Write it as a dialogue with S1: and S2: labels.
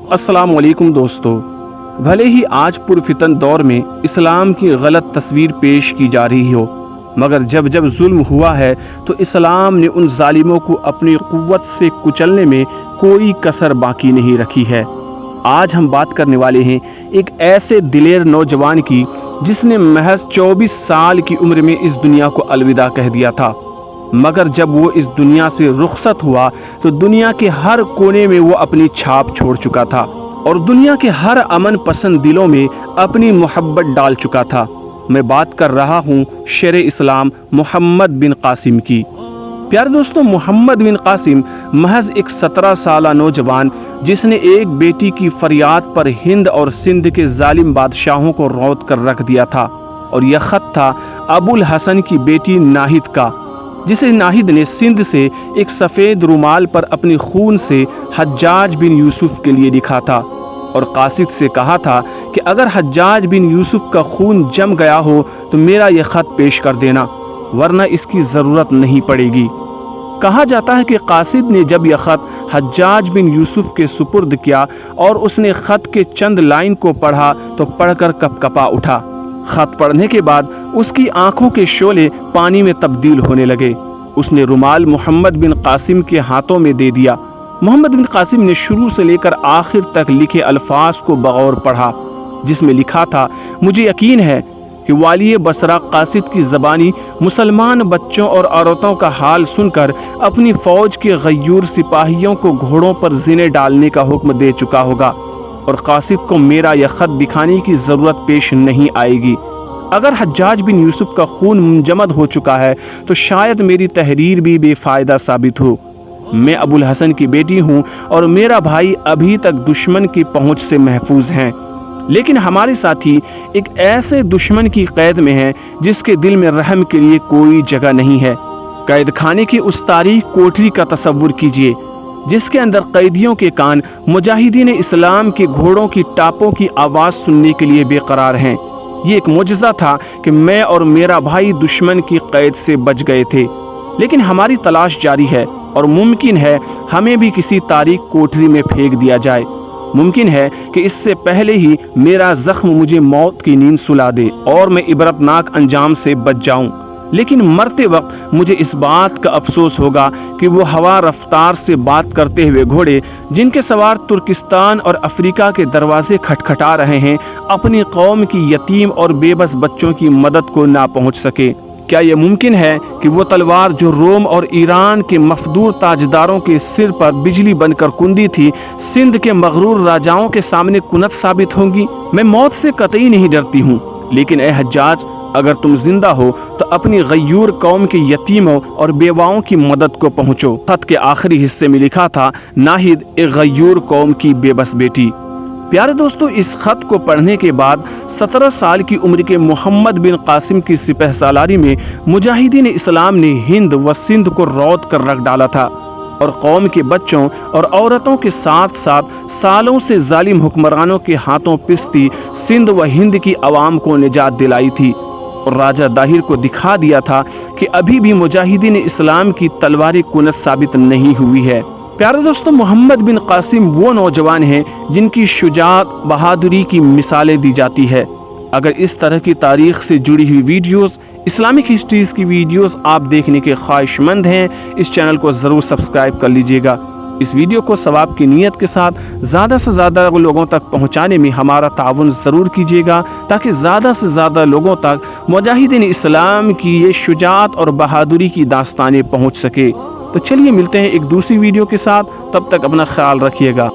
S1: السلام علیکم دوستو، بھلے ہی آج پرفتن دور میں اسلام کی غلط تصویر پیش کی جا رہی ہو، مگر جب جب ظلم ہوا ہے تو اسلام نے ان ظالموں کو اپنی قوت سے کچلنے میں کوئی کسر باقی نہیں رکھی ہے۔ آج ہم بات کرنے والے ہیں ایک ایسے دلیر نوجوان کی جس نے محض 24 سال کی عمر میں اس دنیا کو الوداع کہہ دیا تھا، مگر جب وہ اس دنیا سے رخصت ہوا تو دنیا کے ہر کونے میں وہ اپنی چھاپ چھوڑ چکا تھا اور دنیا کے ہر امن پسند دلوں میں اپنی محبت ڈال چکا تھا۔ میں بات کر رہا ہوں شیر اسلام محمد بن قاسم کی۔ پیارے دوستو، محمد بن قاسم محض ایک 17 سالہ نوجوان جس نے ایک بیٹی کی فریاد پر ہند اور سندھ کے ظالم بادشاہوں کو روت کر رکھ دیا تھا، اور یہ خط تھا ابو الحسن کی بیٹی ناہید کا، جسے ناہید نے سندھ سے ایک سفید رومال پر اپنی خون سے حجاج بن یوسف کے لیے لکھا تھا، اور قاصد سے کہا تھا کہ اگر حجاج بن یوسف کا خون جم گیا ہو تو میرا یہ خط پیش کر دینا، ورنہ اس کی ضرورت نہیں پڑے گی۔ کہا جاتا ہے کہ قاصد نے جب یہ خط حجاج بن یوسف کے سپرد کیا اور اس نے خط کے چند لائن کو پڑھا تو پڑھ کر کپکپا اٹھا۔ خط پڑھنے کے بعد اس کی آنکھوں کے شعلے پانی میں تبدیل ہونے لگے۔ اس نے رومال محمد بن قاسم کے ہاتھوں میں دے دیا۔ محمد بن قاسم نے شروع سے لے کر آخر تک لکھے الفاظ کو بغور پڑھا، جس میں لکھا تھا: مجھے یقین ہے کہ والی بصرہ قاصد کی زبانی مسلمان بچوں اور عورتوں کا حال سن کر اپنی فوج کے غیور سپاہیوں کو گھوڑوں پر زنے ڈالنے کا حکم دے چکا ہوگا، اور قاصد کو میرا یہ خط دکھانے کی ضرورت پیش نہیں آئے گی۔ اگر حجاج بن یوسف کا خون منجمد ہو چکا ہے تو شاید میری تحریر بھی بے فائدہ ثابت ہو۔ میں ابو الحسن کی بیٹی ہوں اور میرا بھائی ابھی تک دشمن کی پہنچ سے محفوظ ہیں، لیکن ہمارے ساتھی ایک ایسے دشمن کی قید میں ہیں جس کے دل میں رحم کے لیے کوئی جگہ نہیں ہے۔ قید خانے کی اس تاریک کوٹری کا تصور کیجئے جس کے اندر قیدیوں کے کان مجاہدین اسلام کے گھوڑوں کی ٹاپوں کی آواز سننے کے لیے بے قرار ہیں۔ یہ ایک معجزہ تھا کہ میں اور میرا بھائی دشمن کی قید سے بچ گئے تھے، لیکن ہماری تلاش جاری ہے اور ممکن ہے ہمیں بھی کسی تاریک کوٹری میں پھینک دیا جائے۔ ممکن ہے کہ اس سے پہلے ہی میرا زخم مجھے موت کی نیند سلا دے اور میں عبرتناک انجام سے بچ جاؤں، لیکن مرتے وقت مجھے اس بات کا افسوس ہوگا کہ وہ ہوا رفتار سے بات کرتے ہوئے گھوڑے جن کے سوار ترکستان اور افریقہ کے دروازے کھٹکھٹا رہے ہیں اپنی قوم کی یتیم اور بے بس بچوں کی مدد کو نہ پہنچ سکے۔ کیا یہ ممکن ہے کہ وہ تلوار جو روم اور ایران کے مفدور تاجداروں کے سر پر بجلی بن کر کندی تھی، سندھ کے مغرور راجاؤں کے سامنے کنت ثابت ہوں گی؟ میں موت سے قطعی نہیں ڈرتی ہوں، لیکن اے حجاج، اگر تم زندہ ہو تو اپنی غیور قوم کے یتیموں اور بیواؤں کی مدد کو پہنچو۔ خط کے آخری حصے میں لکھا تھا: ناہید ایک غیور قوم کی بے بس بیٹی۔ پیارے دوستو، اس خط کو پڑھنے کے بعد 17 سال کی عمر کے محمد بن قاسم کی سپہ سالاری میں مجاہدین اسلام نے ہند و سندھ کو روت کر رکھ ڈالا تھا، اور قوم کے بچوں اور عورتوں کے ساتھ ساتھ سالوں سے ظالم حکمرانوں کے ہاتھوں پستی سندھ و ہند کی عوام کو نجات دلائی تھی، اور راجہ داہر کو دکھا دیا تھا کہ ابھی بھی مجاہدین اسلام کی تلواریں کنت ثابت نہیں ہوئی ہے۔ پیارے دوستو، محمد بن قاسم وہ نوجوان ہیں جن کی شجاعت، بہادری کی مثالیں دی جاتی ہے۔ اگر اس طرح کی تاریخ سے جڑی ہوئی ویڈیوز، اسلامک ہسٹریز کی ویڈیوز آپ دیکھنے کے خواہش مند ہیں، اس چینل کو ضرور سبسکرائب کر لیجئے گا۔ اس ویڈیو کو ثواب کی نیت کے ساتھ زیادہ سے زیادہ لوگوں تک پہنچانے میں ہمارا تعاون ضرور کیجیے گا، تاکہ زیادہ سے زیادہ لوگوں تک مجاہدین اسلام کی یہ شجاعت اور بہادری کی داستانیں پہنچ سکے۔ تو چلیے ملتے ہیں ایک دوسری ویڈیو کے ساتھ، تب تک اپنا خیال رکھیے گا۔